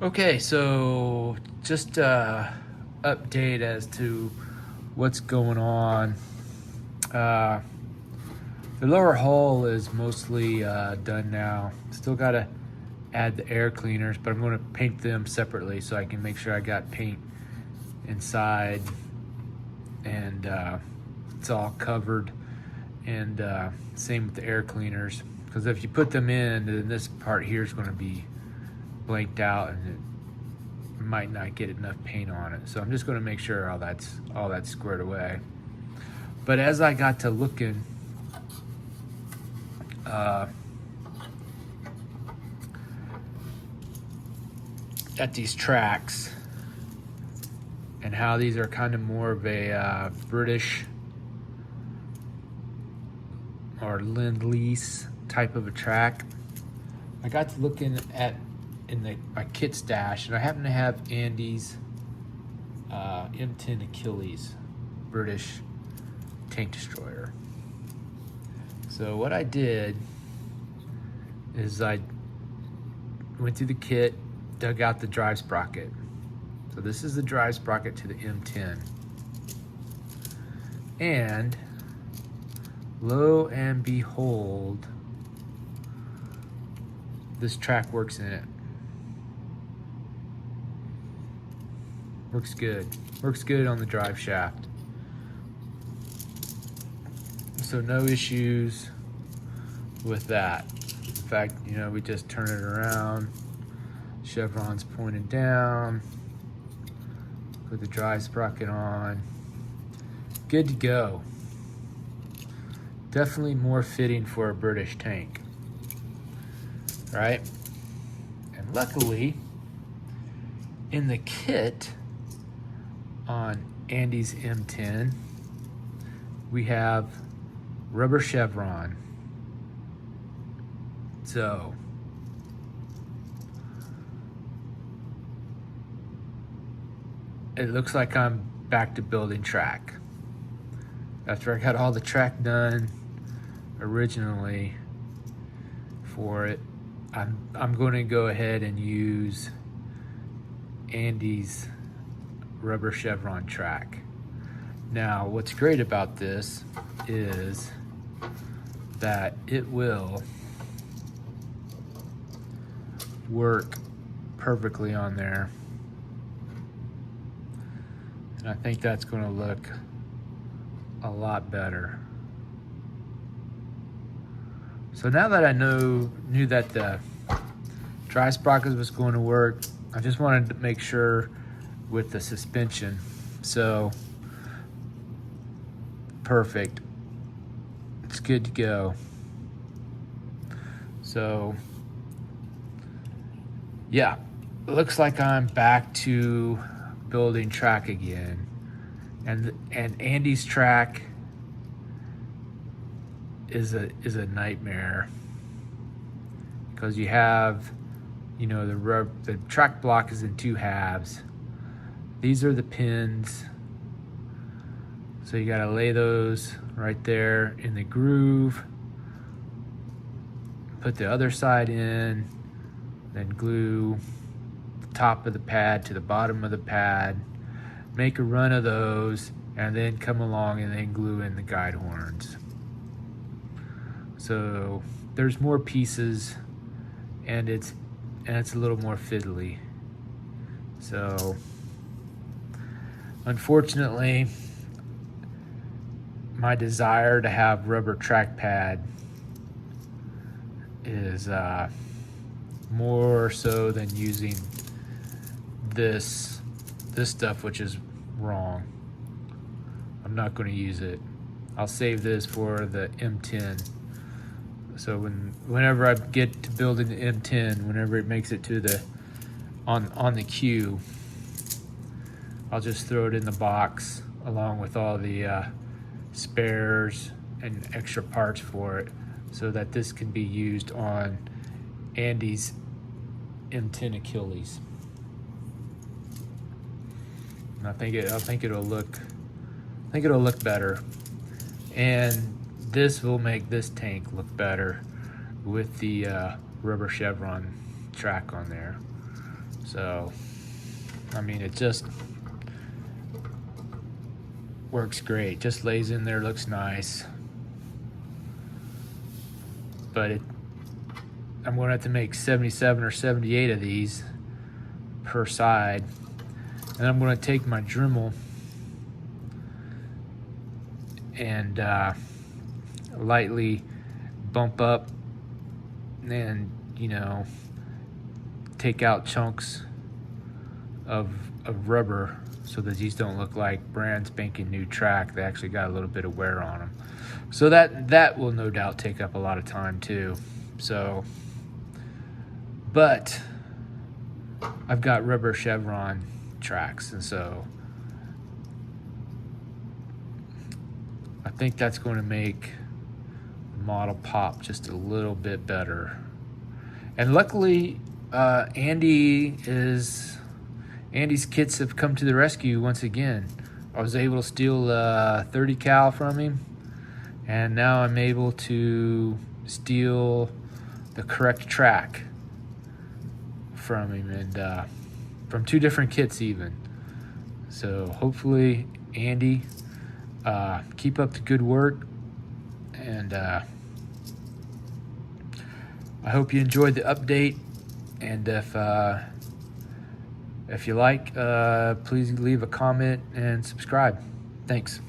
Okay, so just update as to what's going on. Uh, the lower hull is mostly done now. Still got to add the air cleaners, but I'm going to paint them separately so I can make sure I got paint inside and it's all covered. And same with the air cleaners, because if you put them in, then this part here is going to be blanked out and it might not get enough paint on it. So I'm just going to make sure all that's squared away. But as I got to looking at these tracks and how these are kind of more of a British or Lend-Lease type of a track, I got to looking at my kit stash, and I happen to have Andy's M10 Achilles British tank destroyer. So what I did is I went through the kit, dug out the drive sprocket. So this is the drive sprocket to the M10. And lo and behold, this track works in it. Works good. Works good on the drive shaft. So no issues with that. In fact, we just turn it around. Chevron's pointed down. Put the drive sprocket on. Good to go. Definitely more fitting for a British tank, right? And luckily, in the kit on Andy's M10, we have rubber chevron. So it looks like I'm back to building track. After I got all the track done originally for it, I'm going to go ahead and use Andy's rubber chevron track. Now, what's great about this is that it will work perfectly on there. And I think that's going to look a lot better. So now that I knew that the drive sprocket was going to work, I just wanted to make sure with the suspension. So perfect. It's good to go. So yeah, it looks like I'm back to building track again. And Andy's track is a nightmare, because you have, the track block is in two halves. These are the pins, so you got to lay those right there in the groove, put the other side in, then glue the top of the pad to the bottom of the pad, make a run of those, and then come along and then glue in the guide horns. So there's more pieces, and it's a little more fiddly. So unfortunately, my desire to have rubber track pad is more so than using this stuff, which is wrong. I'm not going to use it. I'll save this for the M10. So whenever I get to building the M10, whenever it makes it to the on the queue, I'll just throw it in the box along with all the spares and extra parts for it, so that this can be used on Andy's M10 Achilles. And I think it'll look better, and this will make this tank look better with the rubber chevron track on there. So, I mean, it just works great. Just lays in there, looks nice. But I'm going to have to make 77 or 78 of these per side. And I'm going to take my Dremel and lightly bump up and, take out chunks of rubber so that these don't look like brand spanking new track. They actually got a little bit of wear on them. So that will no doubt take up a lot of time too. So, but I've got rubber chevron tracks, and so I think that's going to make the model pop just a little bit better. And luckily, Andy's kits have come to the rescue once again. I was able to steal 30 cal from him, and now I'm able to steal the correct track from him, and from 2 different kits even. So hopefully, Andy, keep up the good work, and I hope you enjoyed the update. And if you like, please leave a comment and subscribe. Thanks.